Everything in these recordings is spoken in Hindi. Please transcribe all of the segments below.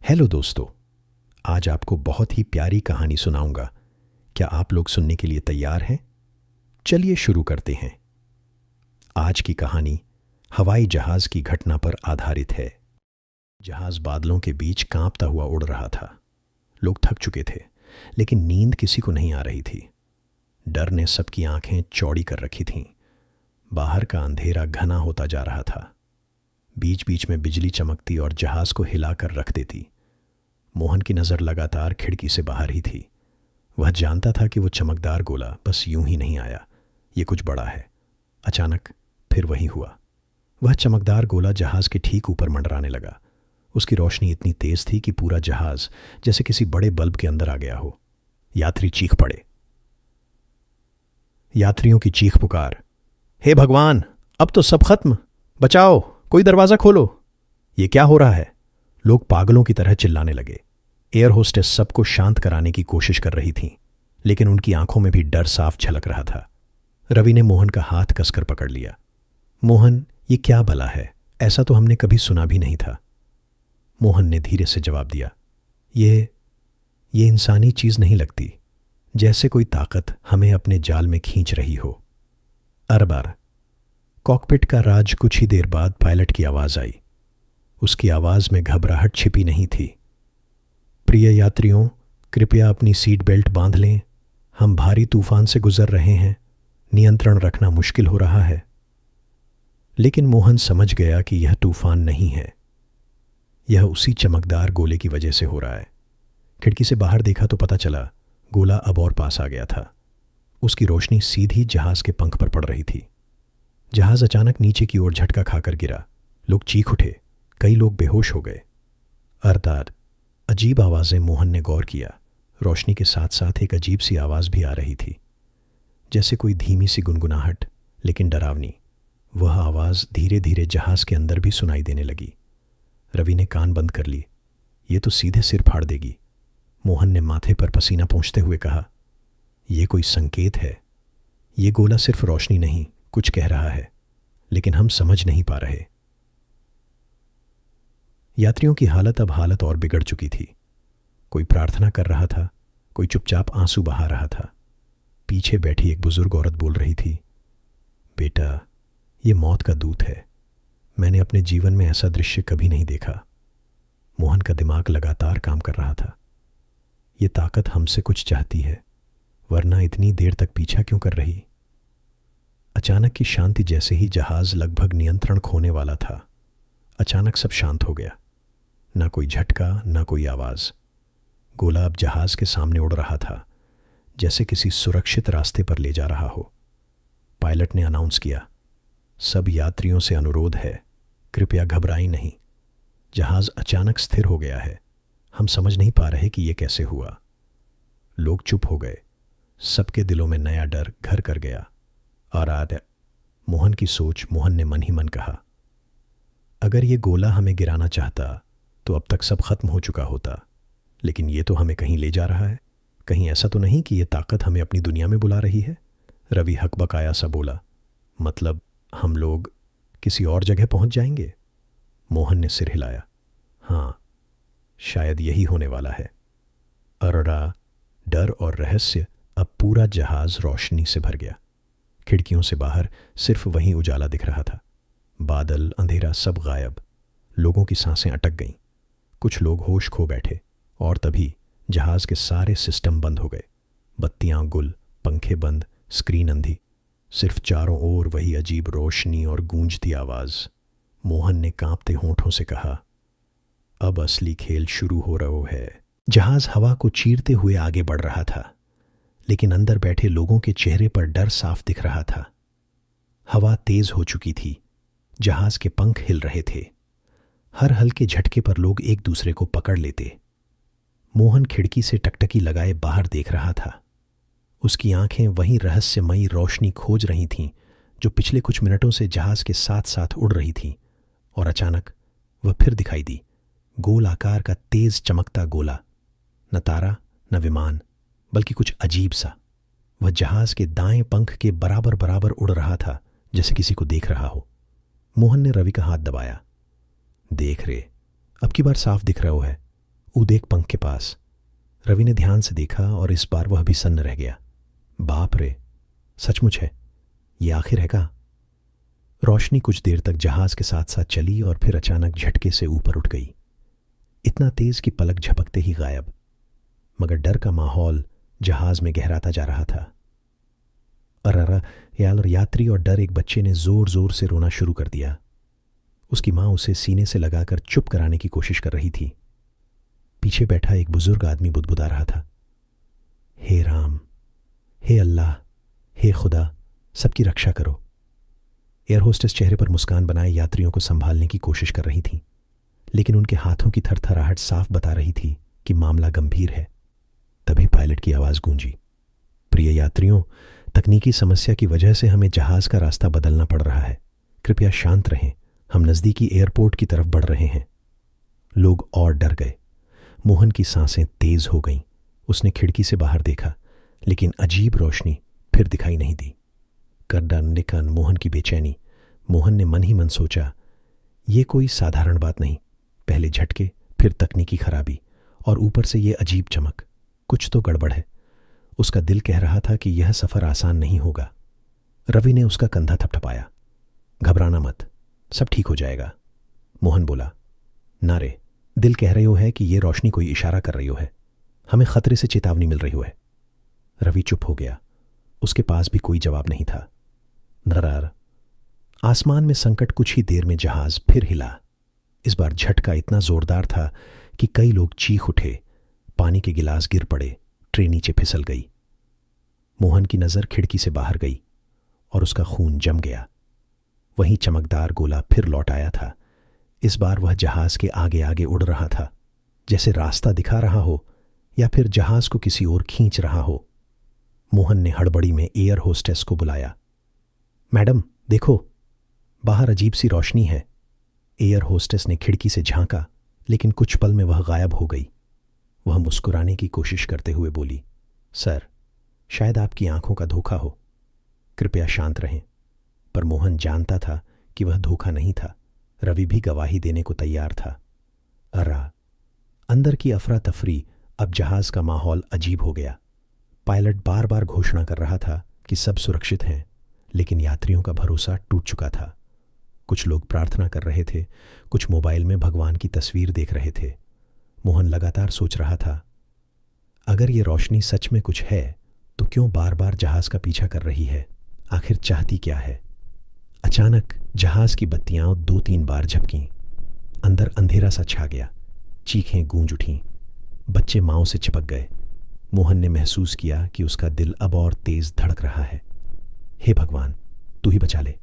हेलो दोस्तों, आज आपको बहुत ही प्यारी कहानी सुनाऊंगा। क्या आप लोग सुनने के लिए तैयार हैं? चलिए शुरू करते हैं। आज की कहानी हवाई जहाज की घटना पर आधारित है। जहाज बादलों के बीच कांपता हुआ उड़ रहा था। लोग थक चुके थे, लेकिन नींद किसी को नहीं आ रही थी। डर ने सबकी आंखें चौड़ी कर रखी थीं। बाहर का अंधेरा घना होता जा रहा था। बीच बीच में बिजली चमकती और जहाज को हिलाकर रख देती। मोहन की नज़र लगातार खिड़की से बाहर ही थी। वह जानता था कि वो चमकदार गोला बस यूं ही नहीं आया, ये कुछ बड़ा है। अचानक फिर वही हुआ। वह चमकदार गोला जहाज के ठीक ऊपर मंडराने लगा। उसकी रोशनी इतनी तेज थी कि पूरा जहाज जैसे किसी बड़े बल्ब के अंदर आ गया हो। यात्री चीख पड़े। यात्रियों की चीख पुकार, हे भगवान, अब तो सब खत्म, बचाओ, कोई दरवाजा खोलो। ये क्या हो रहा है? लोग पागलों की तरह चिल्लाने लगे। एयर होस्टेस सबको शांत कराने की कोशिश कर रही थीं, लेकिन उनकी आंखों में भी डर साफ झलक रहा था। रवि ने मोहन का हाथ कसकर पकड़ लिया। मोहन, ये क्या भला है? ऐसा तो हमने कभी सुना भी नहीं था। मोहन ने धीरे से जवाब दिया, ये इंसानी चीज नहीं लगती, जैसे कोई ताकत हमें अपने जाल में खींच रही हो। अरबार कॉकपिट का राज कुछ ही देर बाद पायलट की आवाज आई। उसकी आवाज में घबराहट छिपी नहीं थी। प्रिय यात्रियों, कृपया अपनी सीट बेल्ट बांध लें। हम भारी तूफान से गुजर रहे हैं। नियंत्रण रखना मुश्किल हो रहा है। लेकिन मोहन समझ गया कि यह तूफान नहीं है। यह उसी चमकदार गोले की वजह से हो रहा है। खिड़की से बाहर देखा तो पता चला गोला अब और पास आ गया था। उसकी रोशनी सीधी जहाज के पंख पर पड़ रही थी। जहाज अचानक नीचे की ओर झटका खाकर गिरा। लोग चीख उठे। कई लोग बेहोश हो गए। अर्थात अजीब आवाजें। मोहन ने गौर किया। रोशनी के साथ साथ एक अजीब सी आवाज भी आ रही थी, जैसे कोई धीमी सी गुनगुनाहट, लेकिन डरावनी। वह आवाज धीरे धीरे जहाज के अंदर भी सुनाई देने लगी। रवि ने कान बंद कर लिए। ये तो सीधे सिर फाड़ देगी। मोहन ने माथे पर पसीना पोंछते हुए कहा, यह कोई संकेत है। ये गोला सिर्फ रोशनी नहीं, कुछ कह रहा है, लेकिन हम समझ नहीं पा रहे। यात्रियों की हालत अब हालत और बिगड़ चुकी थी। कोई प्रार्थना कर रहा था, कोई चुपचाप आंसू बहा रहा था। पीछे बैठी एक बुजुर्ग औरत बोल रही थी, बेटा, ये मौत का दूत है। मैंने अपने जीवन में ऐसा दृश्य कभी नहीं देखा। मोहन का दिमाग लगातार काम कर रहा था। ये ताकत हमसे कुछ चाहती है, वरना इतनी देर तक पीछा क्यों कर रही? अचानक की शांति। जैसे ही जहाज लगभग नियंत्रण खोने वाला था, अचानक सब शांत हो गया। ना कोई झटका, ना कोई आवाज। गोला अब जहाज के सामने उड़ रहा था, जैसे किसी सुरक्षित रास्ते पर ले जा रहा हो। पायलट ने अनाउंस किया, सब यात्रियों से अनुरोध है, कृपया घबराएं नहीं। जहाज अचानक स्थिर हो गया है। हम समझ नहीं पा रहे कि यह कैसे हुआ। लोग चुप हो गए। सबके दिलों में नया डर घर कर गया। और मोहन की सोच। मोहन ने मन ही मन कहा, अगर ये गोला हमें गिराना चाहता तो अब तक सब खत्म हो चुका होता, लेकिन ये तो हमें कहीं ले जा रहा है। कहीं ऐसा तो नहीं कि ये ताकत हमें अपनी दुनिया में बुला रही है? रवि हकबकाया सा बोला, मतलब हम लोग किसी और जगह पहुंच जाएंगे? मोहन ने सिर हिलाया, हाँ, शायद यही होने वाला है। अरोरा, डर और रहस्य। अब पूरा जहाज रोशनी से भर गया। खिड़कियों से बाहर सिर्फ वही उजाला दिख रहा था। बादल, अंधेरा, सब गायब। लोगों की सांसें अटक गईं। कुछ लोग होश खो बैठे। और तभी जहाज के सारे सिस्टम बंद हो गए। बत्तियां गुल, पंखे बंद, स्क्रीन अंधी। सिर्फ चारों ओर वही अजीब रोशनी और गूंजती आवाज। मोहन ने कांपते होंठों से कहा, अब असली खेल शुरू हो रहा है। जहाज हवा को चीरते हुए आगे बढ़ रहा था, लेकिन अंदर बैठे लोगों के चेहरे पर डर साफ दिख रहा था। हवा तेज हो चुकी थी। जहाज के पंख हिल रहे थे। हर हल्के झटके पर लोग एक दूसरे को पकड़ लेते। मोहन खिड़की से टकटकी लगाए बाहर देख रहा था। उसकी आंखें वही रहस्यमयी रोशनी खोज रही थीं जो पिछले कुछ मिनटों से जहाज के साथ साथ उड़ रही थी। और अचानक वह फिर दिखाई दी। गोल आकार का तेज चमकता गोला। न तारा, न विमान, बल्कि कुछ अजीब सा। वह जहाज के दाएं पंख के बराबर बराबर उड़ रहा था, जैसे किसी को देख रहा हो। मोहन ने रवि का हाथ दबाया। देख रे, अब की बार साफ दिख रहा है। उदेक पंख के पास। रवि ने ध्यान से देखा और इस बार वह भी सन्न रह गया। बाप रे, सचमुच है, ये आखिर है का? रोशनी कुछ देर तक जहाज के साथ साथ चली और फिर अचानक झटके से ऊपर उठ गई, इतना तेज कि पलक झपकते ही गायब। मगर डर का माहौल जहाज में गहराता जा रहा था। अररा याल, यात्री और डर एक बच्चे ने जोर जोर से रोना शुरू कर दिया। उसकी मां उसे सीने से लगाकर चुप कराने की कोशिश कर रही थी। पीछे बैठा एक बुजुर्ग आदमी बुदबुदा रहा था, हे राम, हे अल्लाह, हे खुदा, सबकी रक्षा करो। एयर होस्टेस चेहरे पर मुस्कान बनाए यात्रियों को संभालने की कोशिश कर रही थी, लेकिन उनके हाथों की थरथराहट साफ बता रही थी कि मामला गंभीर है। तभी पायलट की आवाज गूंजी, प्रिय यात्रियों, तकनीकी समस्या की वजह से हमें जहाज का रास्ता बदलना पड़ रहा है। कृपया शांत रहें, हम नजदीकी एयरपोर्ट की तरफ बढ़ रहे हैं। लोग और डर गए। मोहन की सांसें तेज हो गईं। उसने खिड़की से बाहर देखा, लेकिन अजीब रोशनी फिर दिखाई नहीं दी। करडा निकन मोहन की बेचैनी। मोहन ने मन ही मन सोचा, ये कोई साधारण बात नहीं। पहले झटके, फिर तकनीकी खराबी, और ऊपर से ये अजीब चमक। कुछ तो गड़बड़ है। उसका दिल कह रहा था कि यह सफर आसान नहीं होगा। रवि ने उसका कंधा थपथपाया। घबराना मत, सब ठीक हो जाएगा। मोहन बोला, ना रे, दिल कह रही हो है कि ये रोशनी कोई इशारा कर रही हो है, हमें खतरे से चेतावनी मिल रही हो है। रवि चुप हो गया। उसके पास भी कोई जवाब नहीं था। नरार आसमान में संकट। कुछ ही देर में जहाज फिर हिला। इस बार झटका इतना जोरदार था कि कई लोग चीख उठे। पानी के गिलास गिर पड़े। ट्रे नीचे फिसल गई। मोहन की नजर खिड़की से बाहर गई और उसका खून जम गया। वहीं चमकदार गोला फिर लौट आया था। इस बार वह जहाज के आगे आगे उड़ रहा था, जैसे रास्ता दिखा रहा हो या फिर जहाज को किसी ओर खींच रहा हो। मोहन ने हड़बड़ी में एयर होस्टेस को बुलाया। मैडम देखो, बाहर अजीब सी रोशनी है। एयर होस्टेस ने खिड़की से झांका, लेकिन कुछ पल में वह गायब हो गई। वह मुस्कुराने की कोशिश करते हुए बोली, सर, शायद आपकी आंखों का धोखा हो, कृपया शांत रहें। पर मोहन जानता था कि वह धोखा नहीं था। रवि भी गवाही देने को तैयार था। अर्रा अंदर की अफरा तफरी। अब जहाज का माहौल अजीब हो गया। पायलट बार बार घोषणा कर रहा था कि सब सुरक्षित हैं, लेकिन यात्रियों का भरोसा टूट चुका था। कुछ लोग प्रार्थना कर रहे थे, कुछ मोबाइल में भगवान की तस्वीर देख रहे थे। मोहन लगातार सोच रहा था, अगर ये रोशनी सच में कुछ है तो क्यों बार बार जहाज का पीछा कर रही है? आखिर चाहती क्या है? अचानक जहाज की बत्तियां 2-3 बार झपकीं। अंदर अंधेरा सा छा गया। चीखें गूंज उठीं। बच्चे मांओं से चिपक गए। मोहन ने महसूस किया कि उसका दिल अब और तेज धड़क रहा है। हे भगवान, तू ही बचा ले,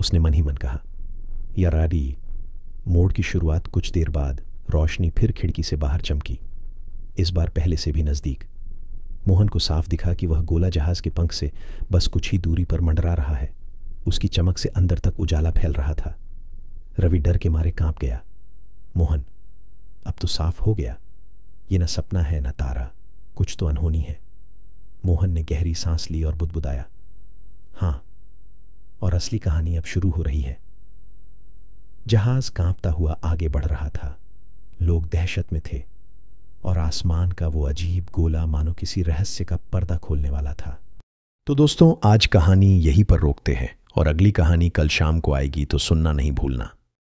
उसने मन ही मन कहा। यारारी मोड़ की शुरुआत। कुछ देर बाद रोशनी फिर खिड़की से बाहर चमकी, इस बार पहले से भी नजदीक। मोहन को साफ दिखा कि वह गोला जहाज के पंख से बस कुछ ही दूरी पर मंडरा रहा है। उसकी चमक से अंदर तक उजाला फैल रहा था। रवि डर के मारे कांप गया। मोहन, अब तो साफ हो गया, ये न सपना है न तारा, कुछ तो अनहोनी है। मोहन ने गहरी सांस ली और बुदबुदाया, हाँ, और असली कहानी अब शुरू हो रही है। जहाज कांपता हुआ आगे बढ़ रहा था। लोग दहशत में थे और आसमान का वो अजीब गोला मानो किसी रहस्य का पर्दा खोलने वाला था। तो दोस्तों, आज कहानी यहीं पर रोकते हैं और अगली कहानी कल शाम को आएगी, तो सुनना नहीं भूलना।